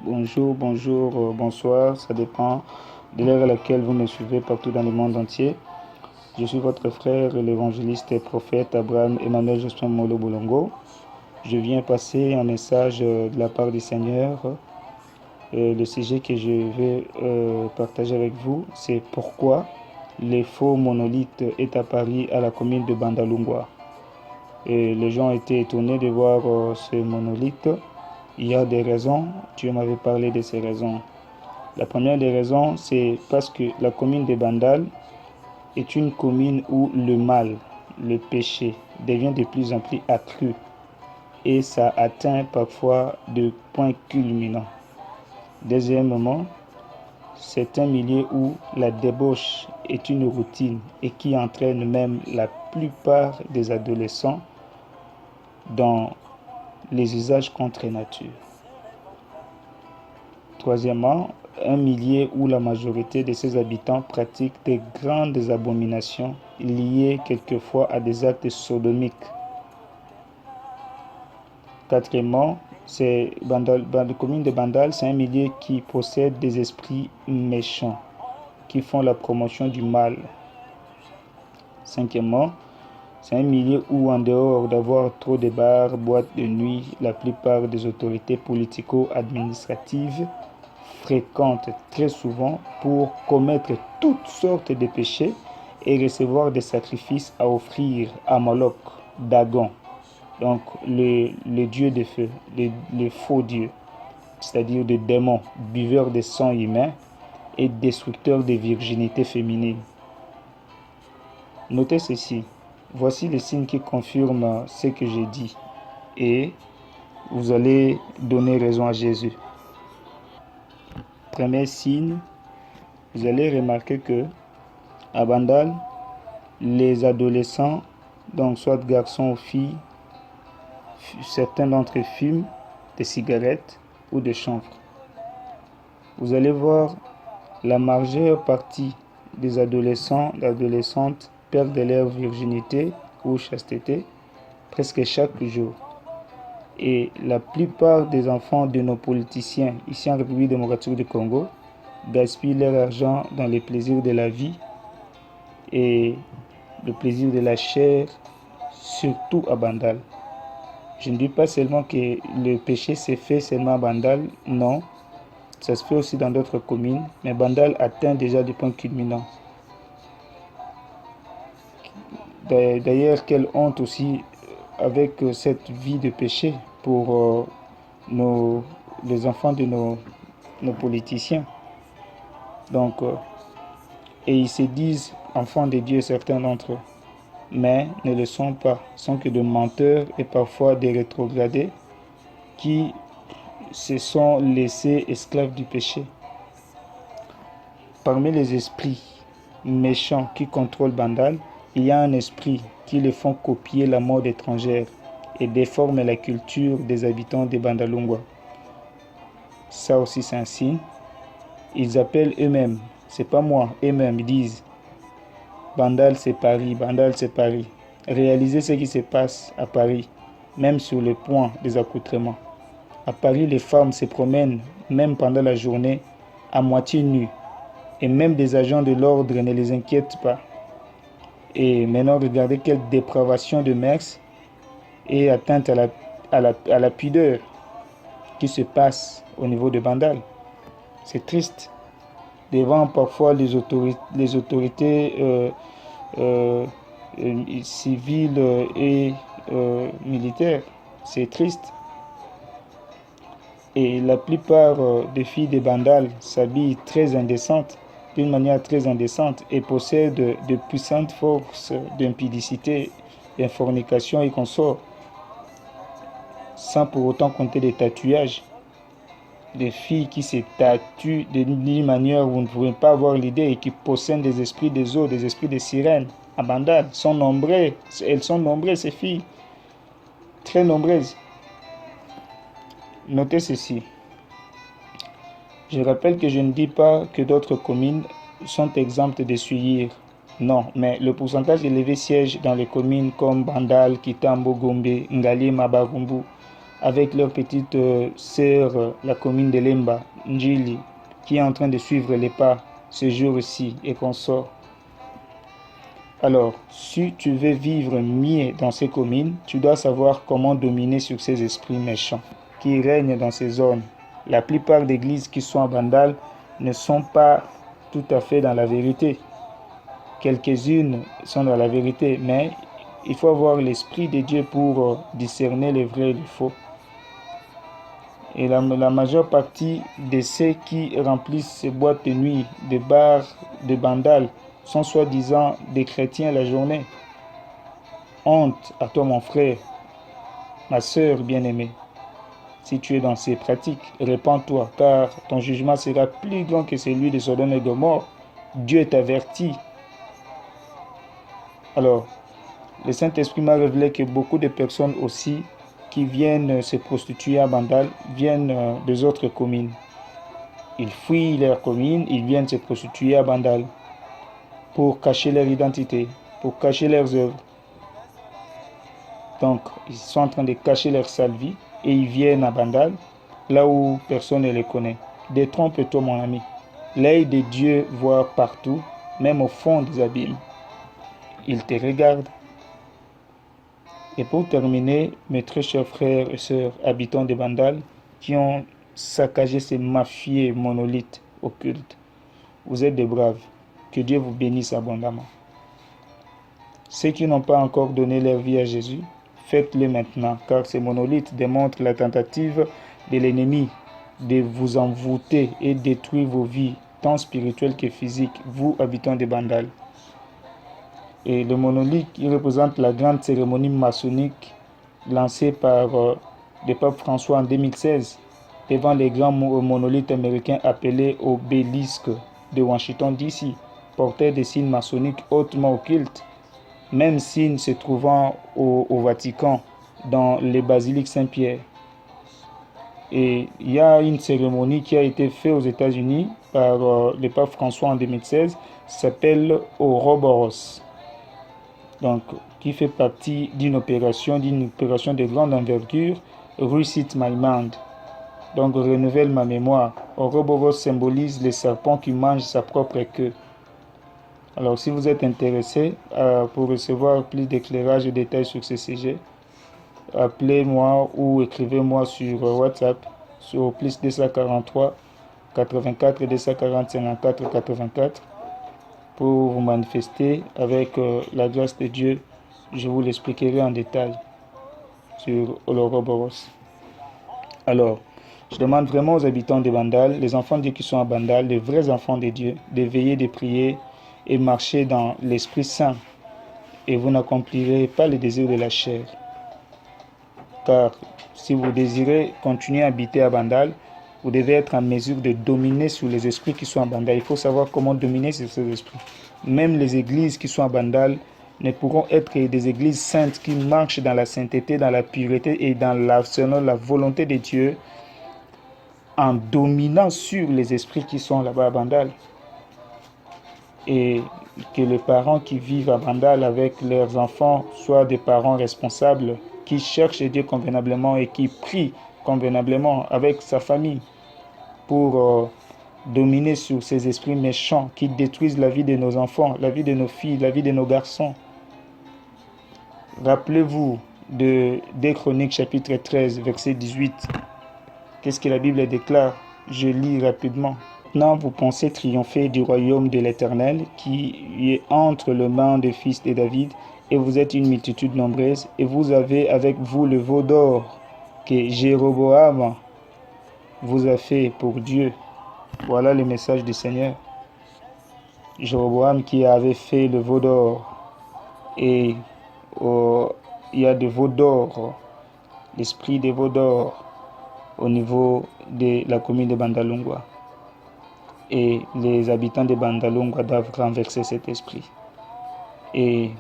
Bonsoir, ça dépend de l'heure à laquelle vous me suivez partout dans le monde entier. Je suis votre frère, l'évangéliste et prophète Abraham Emmanuel Jospin Molo Bolongo. Je viens passer un message de la part du Seigneur. Le sujet que je vais partager avec vous, c'est pourquoi les faux monolithes est apparu à la commune de Bandalungwa. Et les gens étaient étonnés de voir ce monolithe. Il y a des raisons, Dieu m'avait parlé de ces raisons. La première des raisons, c'est parce que la commune de Bandal est une commune où le mal, le péché devient de plus en plus accru et ça atteint parfois de points culminants. Deuxièmement, c'est un milieu où la débauche est une routine et qui entraîne même la plupart des adolescents dans les usages contre nature. Troisièmement, un milieu où la majorité de ses habitants pratiquent des grandes abominations liées quelquefois à des actes sodomiques. Quatrièmement, la commune de Bandal, c'est un milieu qui possède des esprits méchants qui font la promotion du mal. Cinquièmement, c'est un milieu où, en dehors d'avoir trop de bars, boîtes de nuit, la plupart des autorités politico-administratives fréquentent très souvent pour commettre toutes sortes de péchés et recevoir des sacrifices à offrir à Moloch, Dagon, donc le dieu de feu, le faux dieu, c'est-à-dire des démons, buveurs de sang humain et destructeurs de virginité féminine. Notez ceci, voici les signes qui confirment ce que j'ai dit et vous allez donner raison à Jésus. Premier signe, vous allez remarquer que à Bandal, les adolescents, donc soit garçons ou filles, certains d'entre eux fument des cigarettes ou des chanvre. Vous allez voir la majeure partie des adolescents, d'adolescentes perdent leur virginité ou chasteté presque chaque jour. Et la plupart des enfants de nos politiciens ici en République démocratique du Congo gaspillent leur argent dans les plaisirs de la vie et le plaisir de la chair, surtout à Bandal. Je ne dis pas seulement que le péché s'est fait seulement à Bandal, non, ça se fait aussi dans d'autres communes, mais Bandal atteint déjà des points culminants. D'ailleurs, quelle honte aussi avec cette vie de péché pour les enfants de nos politiciens. Donc, et ils se disent enfants de Dieu, certains d'entre eux, mais ne le sont pas, sont que de menteurs et parfois des rétrogradés qui se sont laissés esclaves du péché. Parmi les esprits méchants qui contrôlent Bandal, il y a un esprit qui les font copier la mode étrangère et déforme la culture des habitants de Bandalungwa. Ça aussi c'est un signe. Ils appellent eux-mêmes, c'est pas moi, eux-mêmes ils disent Bandal c'est Paris, Bandal c'est Paris. Réalisez ce qui se passe à Paris, même sur le point des accoutrements. À Paris, les femmes se promènent, même pendant la journée, à moitié nues. Et même des agents de l'ordre ne les inquiètent pas. Et maintenant, regardez quelle dépravation de mœurs et atteinte à la pudeur qui se passe au niveau de Bandal. C'est triste. Devant parfois les autorités civiles et militaires. C'est triste. Et la plupart des filles de Bandal s'habillent très indécentes, d'une manière très indécente, et possèdent de puissantes forces d'impudicité, d'infornication et consorts, sans pour autant compter des tatouages. Des filles qui se tatuent d'une manière où vous ne pouvez pas avoir l'idée et qui possèdent des esprits des eaux, des esprits des sirènes. À Bandal, elles sont nombreuses ces filles, très nombreuses. Notez ceci. Je rappelle que je ne dis pas que d'autres communes sont exemptes de suivre. Non, mais le pourcentage élevé siège dans les communes comme Bandal, Kitambo, Gombe, Ngalima, Barumbu, avec leur petite sœur, la commune de Lemba, Njili, qui est en train de suivre les pas ce jour-ci et qu'on sort. Alors, si tu veux vivre mieux dans ces communes, tu dois savoir comment dominer sur ces esprits méchants qui règnent dans ces zones. La plupart des églises qui sont à Bandal ne sont pas tout à fait dans la vérité. Quelques-unes sont dans la vérité, mais il faut avoir l'esprit de Dieu pour discerner le vrai et le faux. Et la majeure partie de ceux qui remplissent ces boîtes de nuit, de bars, de Bandal, sont soi-disant des chrétiens la journée. Honte à toi mon frère, ma sœur bien-aimée. Si tu es dans ces pratiques, répands-toi, car ton jugement sera plus grand que celui de Sodome et Gomorrhe. Dieu t'avertit. Alors, le Saint-Esprit m'a révélé que beaucoup de personnes aussi qui viennent se prostituer à Bandal viennent des autres communes. Ils fuient leur commune, ils viennent se prostituer à Bandal pour cacher leur identité, pour cacher leurs œuvres. Donc, ils sont en train de cacher leur sale vie et ils viennent à Bandal, là où personne ne les connaît. Détrompe-toi, mon ami. L'œil de Dieu voit partout, même au fond des abîmes. Il te regarde. Et pour terminer, mes très chers frères et sœurs habitants de Bandal, qui ont saccagé ces mafieux monolithes occultes, vous êtes des braves. Que Dieu vous bénisse abondamment. Ceux qui n'ont pas encore donné leur vie à Jésus, faites-le maintenant, car ces monolithes démontrent la tentative de l'ennemi de vous envoûter et détruire vos vies, tant spirituelles que physiques, vous habitants de Bandal. Et le monolithe, il représente la grande cérémonie maçonnique lancée par le pape François en 2016 devant les grands monolithes américains appelés obélisques de Washington DC, porteurs des signes maçonniques hautement occultes, même signes se trouvant au Vatican, dans les basiliques Saint-Pierre. Et il y a une cérémonie qui a été faite aux États-Unis par le pape François en 2016, s'appelle Ouroboros. Donc, qui fait partie d'une opération de grande envergure, Reset My Mind. Donc, renouvelle ma mémoire. Ouroboros symbolise le serpent qui mange sa propre queue. Alors, si vous êtes intéressé pour recevoir plus d'éclairage et de détails sur ce sujet, appelez-moi ou écrivez-moi sur WhatsApp sur plus 243 84 240 54 84 pour vous manifester avec la grâce de Dieu. Je vous l'expliquerai en détail sur Ouroboros. Alors, je demande vraiment aux habitants de Bandal, les enfants de Dieu qui sont à Bandal, les vrais enfants de Dieu, de veiller, de prier et marcher dans l'Esprit Saint. Et vous n'accomplirez pas les désirs de la chair. Car si vous désirez continuer à habiter à Bandal, vous devez être en mesure de dominer sur les esprits qui sont à Bandal. Il faut savoir comment dominer sur ces esprits. Même les églises qui sont à Bandal ne pourront être des églises saintes qui marchent dans la sainteté, dans la pureté et selon la volonté de Dieu, en dominant sur les esprits qui sont là-bas à Bandal. Et que les parents qui vivent à Bandal avec leurs enfants soient des parents responsables qui cherchent Dieu convenablement et qui prient convenablement avec sa famille pour dominer sur ces esprits méchants qui détruisent la vie de nos enfants, la vie de nos filles, la vie de nos garçons. Rappelez-vous de 2 Chroniques chapitre 13 verset 18. Qu'est-ce que la Bible déclare? Je lis rapidement. Maintenant, vous pensez triompher du royaume de l'Éternel qui est entre les mains des fils de David, et vous êtes une multitude nombreuse, et vous avez avec vous le veau d'or que Jéroboam vous a fait pour Dieu. Voilà le message du Seigneur. Jéroboam qui avait fait le veau d'or, et il y a des veaux d'or, l'esprit des veaux d'or au niveau de la commune de Bandalungwa. Et les habitants de Bandalungwa doivent renverser cet esprit. Et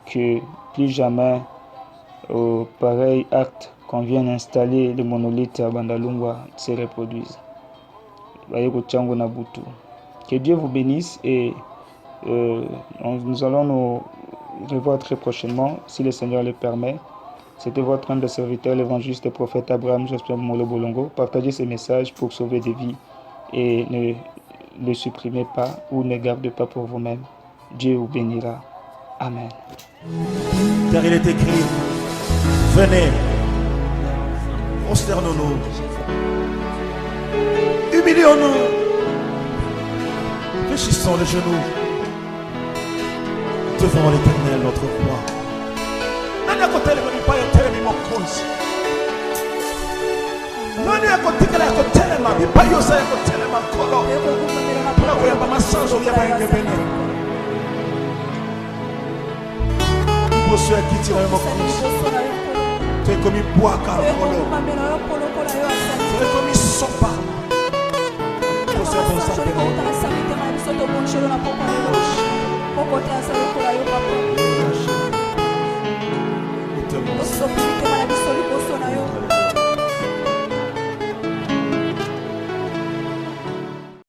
que plus jamais pareil acte qu'on vienne installer le monolithe à Bandalungwa se reproduise. Que Dieu vous bénisse et nous allons nous revoir très prochainement, si le Seigneur le permet, C'était votre humble serviteur, l'évangéliste et prophète Abraham Jospin Molo Bolongo. Partagez ces messages pour sauver des vies et ne le supprimez pas ou ne gardez pas pour vous-même. Dieu vous bénira. Amen. Car il est écrit, venez, prosternons-nous, humilions-nous, fléchissons les genoux devant l'Éternel, notre roi. Nani akotelema mipayo telemi mokonzi. Nani akotikala akotelema mipayo sa akotelema kolo. Nakoyamba masanzo yaba ngebene. Boso ya kiti na mokonzi. Tu es comme boaka kolo. Tu es comme sopa. Boso ya bonsa pena.